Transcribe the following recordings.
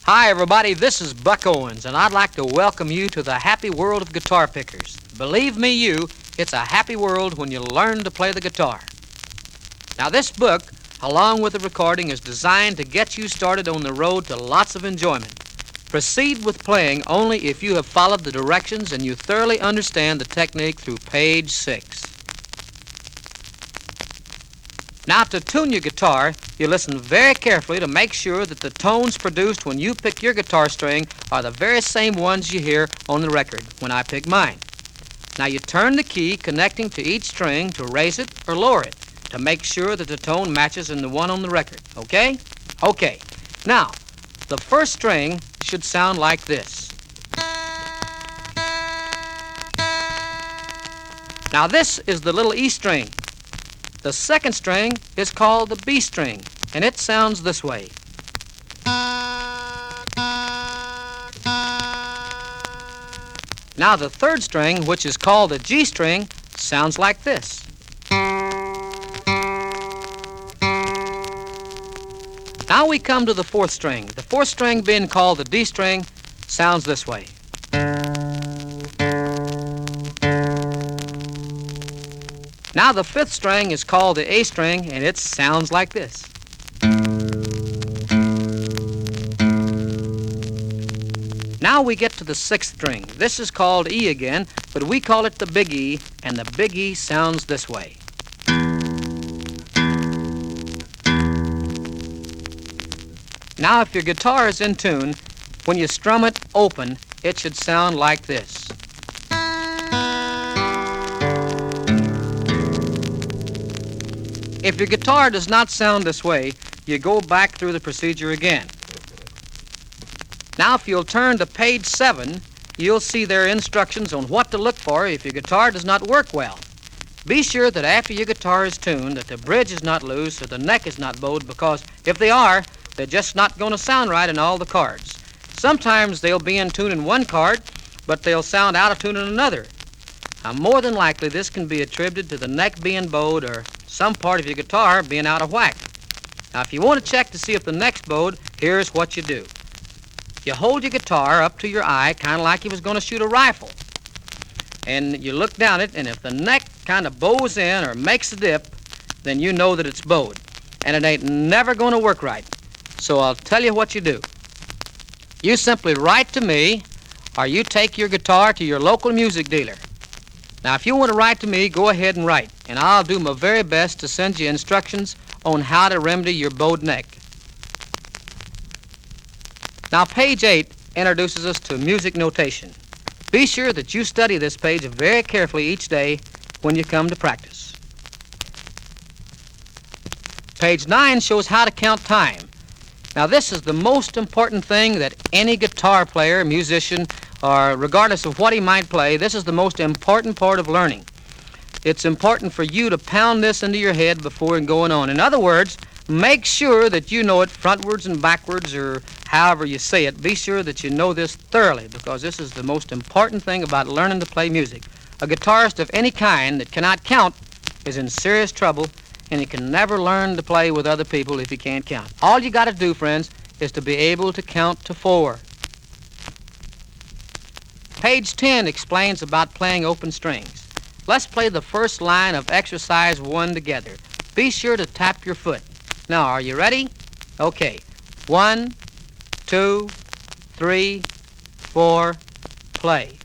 Hi, everybody. This is Buck Owens, and I'd like to welcome you to the happy world of guitar pickers. Believe me, it's a happy world when you learn to play the guitar. Now, this book, along with the recording, is designed to get you started on the road to lots of enjoyment. Proceed with playing only if you have followed the directions and you thoroughly understand the technique through page 6. Now, to tune your guitar, you listen very carefully to make sure that the tones produced when you pick your guitar string are the very same ones you hear on the record when I pick mine. Now, you turn the key connecting to each string to raise it or lower it to make sure that the tone matches in the one on the record, okay? Okay. Now, the first string should sound like this. Now, this is the little E string. The second string is called the B string, and it sounds this way. Now the third string, which is called the G string, sounds like this. Now we come to the fourth string. The fourth string, being called the D string, sounds this way. Now the fifth string is called the A string, and it sounds like this. Now we get to the sixth string. This is called E again, but we call it the big E, and the big E sounds this way. Now if your guitar is in tune, when you strum it open, it should sound like this. If your guitar does not sound this way, you go back through the procedure again. Now, if you'll turn to page 7, you'll see there instructions on what to look for if your guitar does not work well. Be sure that after your guitar is tuned, that the bridge is not loose or the neck is not bowed, because if they are, they're just not going to sound right in all the chords. Sometimes they'll be in tune in one chord, but they'll sound out of tune in another. Now, more than likely, this can be attributed to the neck being bowed or some part of your guitar being out of whack. Now, if you want to check to see if the neck's bowed, here's what you do. You hold your guitar up to your eye, kind of like you was going to shoot a rifle. And you look down it, and if the neck kind of bows in or makes a dip, then you know that it's bowed. And it ain't never going to work right. So I'll tell you what you do. You simply write to me, or you take your guitar to your local music dealer. Now, if you want to write to me, go ahead and write, and I'll do my very best to send you instructions on how to remedy your bowed neck. Now, page 8 introduces us to music notation. Be sure that you study this page very carefully each day when you come to practice. Page 9 shows how to count time. Now, this is the most important thing that any guitar player, musician, or regardless of what he might play, this is the most important part of learning. It's important for you to pound this into your head before going on. In other words, make sure that you know it frontwards and backwards, or however you say it. Be sure that you know this thoroughly, because this is the most important thing about learning to play music. A guitarist of any kind that cannot count is in serious trouble, and he can never learn to play with other people if he can't count. All you got to do, friends, is to be able to count to 4. Page 10 explains about playing open strings. Let's play the first line of exercise 1 together. Be sure to tap your foot. Now, are you ready? Okay. 1, 2, 3, 4, play.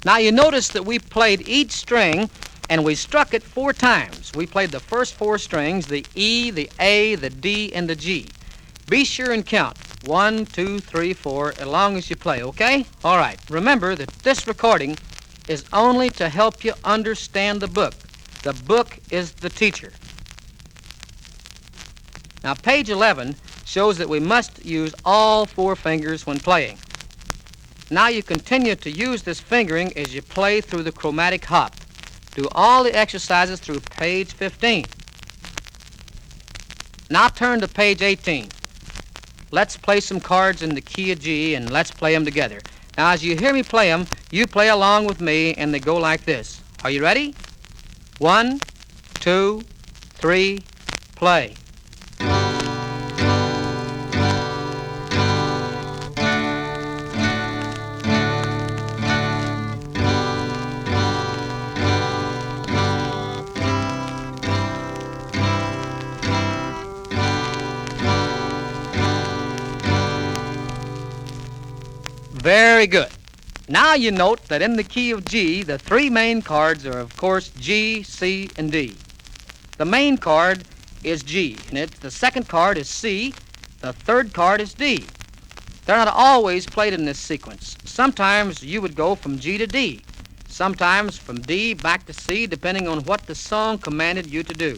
Now, you notice that we played each string and we struck it 4 times. We played the first 4 strings, the E, the A, the D, and the G. Be sure and count 1, 2, 3, 4 as long as you play, okay? All right. Remember that this recording is only to help you understand the book. The book is the teacher. Now, page 11 shows that we must use all 4 fingers when playing. Now you continue to use this fingering as you play through the chromatic hop. Do all the exercises through page 15. Now turn to page 18. let's play some chords in the key of G, and let's play them together. Now, as you hear me play them, you play along with me, and they go like this. Are you ready? 1, 2, 3, play. Very good. Now you note that in the key of G, the three main chords are, of course, G, C, and D. The main chord is G, and the second chord is C, the third chord is D. They're not always played in this sequence. Sometimes you would go from G to D, sometimes from D back to C, depending on what the song commanded you to do.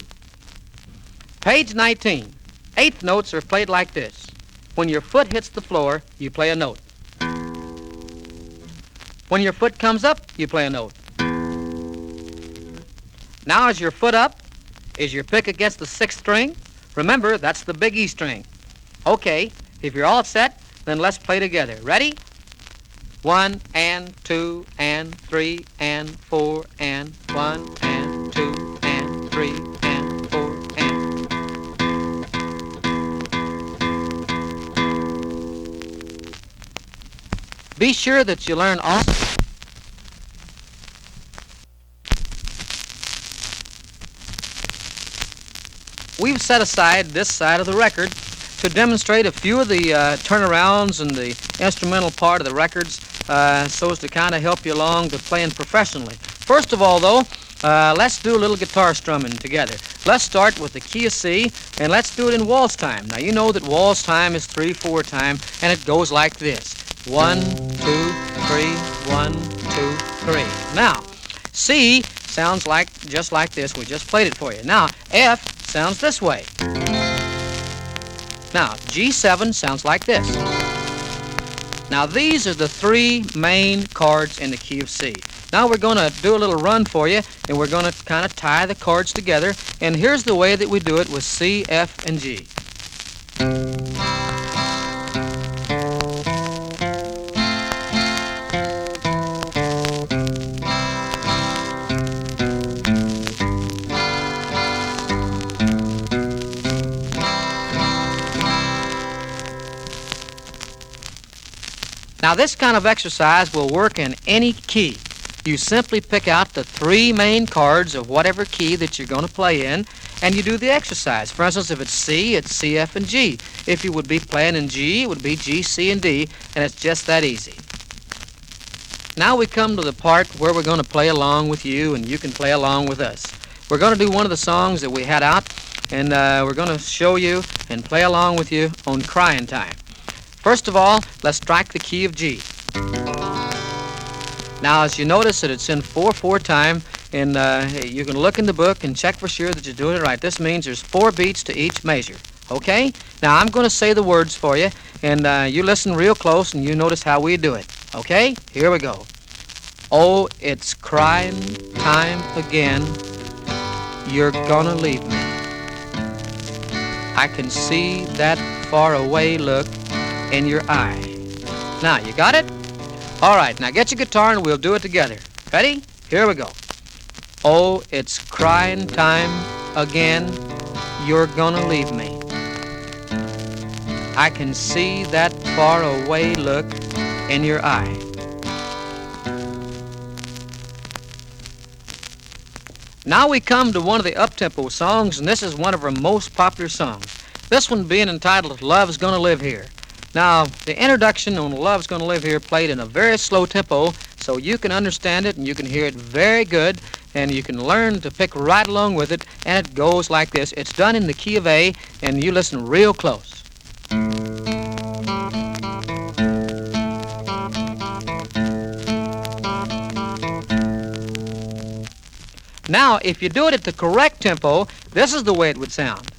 Page 19. Eighth notes are played like this. When your foot hits the floor, you play a note. When your foot comes up, you play a note. Now, is your foot up? Is your pick against the sixth string? Remember, that's the big E string. Okay, if you're all set, then let's play together. Ready? 1 and 2 and 3 and 4 and 1 and 2 and 3 and 4 and. Be sure that you learn all. We've set aside this side of the record to demonstrate a few of the turnarounds and the instrumental part of the records so as to kind of help you along to playing professionally. First of all, though, let's do a little guitar strumming together. Let's start with the key of C, and let's do it in waltz time. Now, you know that waltz time is 3/4 time, and it goes like this. 1, 2, 3, 1, 2, 3. Now, C sounds like just like this. We just played it for you. Now, F sounds this way. Now, G7 sounds like this. Now, these are the three main chords in the key of C. Now, we're going to do a little run for you, and we're going to kind of tie the chords together. And here's the way that we do it with C, F, and G. Now, this kind of exercise will work in any key. You simply pick out the three main chords of whatever key that you're going to play in, and you do the exercise. For instance, if it's C, it's C, F, and G. If you would be playing in G, it would be G, C, and D, and it's just that easy. Now we come to the part where we're going to play along with you, and you can play along with us. We're going to do one of the songs that we had out, and we're going to show you and play along with you on Crying Time. First of all, let's strike the key of G. Now, as you notice that it's in 4/4 time, and you can look in the book and check for sure that you're doing it right. This means there's 4 beats to each measure, okay? Now, I'm going to say the words for you, and you listen real close, and you notice how we do it, okay? Here we go. Oh, it's crying time again. You're gonna leave me. I can see that far away look in your eye. Now, you got it? All right, now get your guitar and we'll do it together. Ready? Here we go. Oh, it's crying time again. You're gonna leave me. I can see that far away look in your eye. Now we come to one of the up-tempo songs, and this is one of our most popular songs. This one being entitled Love's Gonna Live Here. Now, the introduction on Love's Gonna Live Here played in a very slow tempo, so you can understand it and you can hear it very good, and you can learn to pick right along with it, and it goes like this. It's done in the key of A, and you listen real close. Now, if you do it at the correct tempo, this is the way it would sound.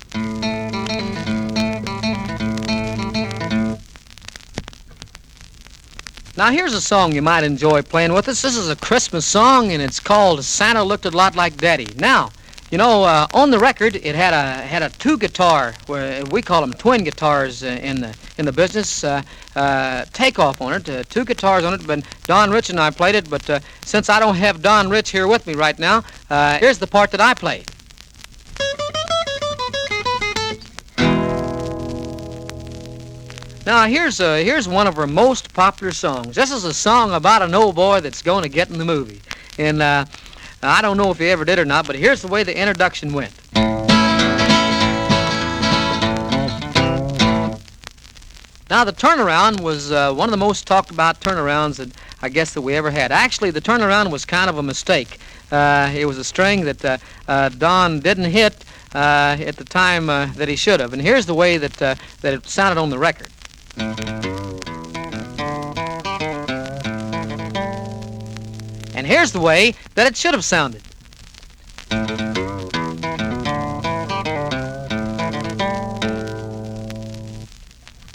Now, here's a song you might enjoy playing with us. This is a Christmas song, and it's called Santa Looked a Lot Like Daddy. Now, You know, on the record, it had a two guitar, where we call them twin guitars in the business. Takeoff on it, two guitars on it. But Don Rich and I played it. But since I don't have Don Rich here with me right now, here's the part that I played. Now here's one of our most popular songs. This is a song about an old boy that's going to get in the movie, and I don't know if he ever did or not, but here's the way the introduction went. Now the turnaround was one of the most talked about turnarounds that I guess that we ever had. Actually, the turnaround was kind of a mistake. It was a string that Don didn't hit at the time that he should have, and here's the way that it sounded on the record. And here's the way that it should have sounded.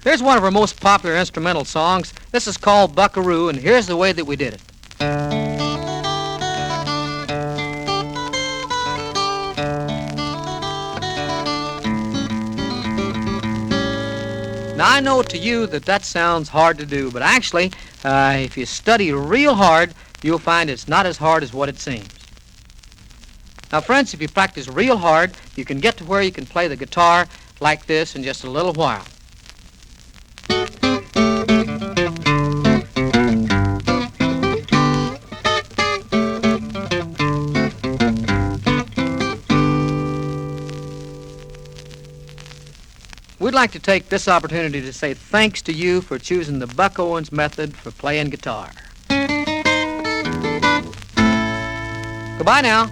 Here's one of our most popular instrumental songs. This is called Buckaroo, and here's the way that we did it. Now, I know to you that sounds hard to do, but actually, if you study real hard, you'll find it's not as hard as what it seems. Now, friends, if you practice real hard, you can get to where you can play the guitar like this in just a little while. We'd like to take this opportunity to say thanks to you for choosing the Buck Owens method for playing guitar. Goodbye now.